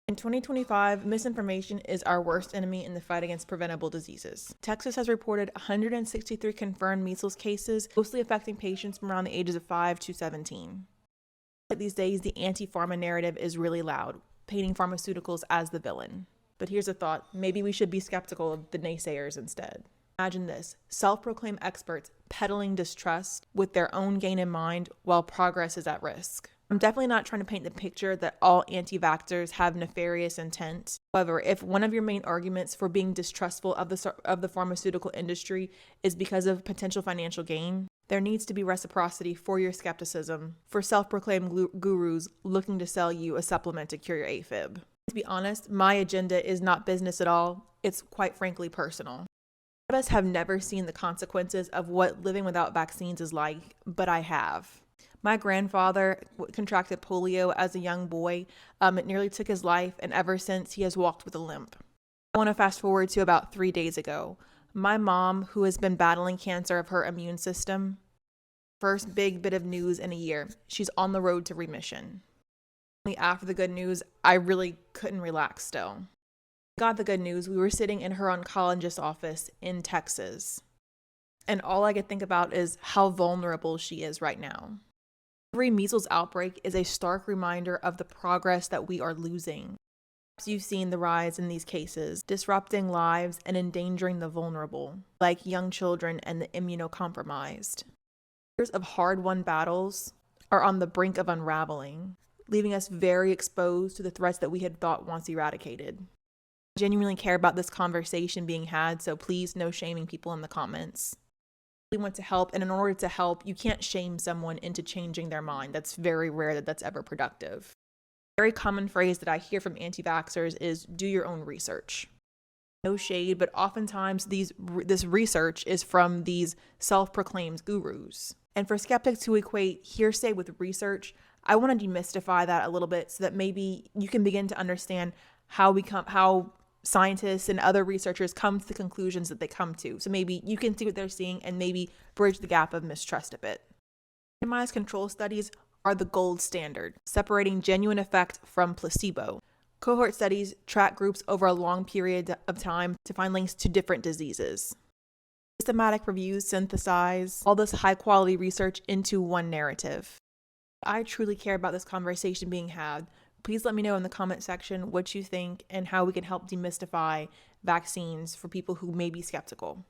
In 2025, misinformation is our worst enemy in the fight against preventable diseases. Texas has reported 163 confirmed measles cases, mostly affecting patients from around the ages of 5 to 17. These days, the anti-pharma narrative is really loud, painting pharmaceuticals as the villain. But here's a thought: maybe we should be skeptical of the naysayers instead. Imagine this: self-proclaimed experts peddling distrust with their own gain in mind while progress is at risk. I'm definitely not trying to paint the picture that all anti-vaxxers have nefarious intent. However, if one of your main arguments for being distrustful of the pharmaceutical industry is because of potential financial gain, there needs to be reciprocity for your skepticism for self-proclaimed gurus looking to sell you a supplement to cure your AFib. To be honest, my agenda is not business at all. It's quite frankly personal. A lot of us have never seen the consequences of what living without vaccines is like, but I have. My grandfather contracted polio as a young boy. It nearly took his life, and ever since he has walked with a limp. I want to fast forward to about 3 days ago. My mom, who has been battling cancer of her immune system, first big bit of news in a year, she's on the road to remission. After the good news, I really couldn't relax still. Got the good news, we were sitting in her oncologist's office in Texas, and all I could think about is how vulnerable she is right now. Every measles outbreak is a stark reminder of the progress that we are losing. Perhaps you've seen the rise in these cases, disrupting lives and endangering the vulnerable, like young children and the immunocompromised. Years of hard-won battles are on the brink of unraveling, leaving us very exposed to the threats that we had thought once eradicated. I genuinely care about this conversation being had, so please no shaming people in the comments. Want to help, and in order to help, you can't shame someone into changing their mind. That's very rare that that's ever productive. A very common phrase that I hear from anti-vaxxers is do your own research. No shade, but oftentimes this research is from these self-proclaimed gurus. And for skeptics who equate hearsay with research, I want to demystify that a little bit so that maybe you can begin to understand how scientists and other researchers come to the conclusions that they come to. So maybe you can see what they're seeing and maybe bridge the gap of mistrust a bit. Randomized control studies are the gold standard, separating genuine effect from placebo. Cohort studies track groups over a long period of time to find links to different diseases. Systematic reviews synthesize all this high-quality research into one narrative. I truly care about this conversation being had. Please let me know in the comment section what you think and how we can help demystify vaccines for people who may be skeptical.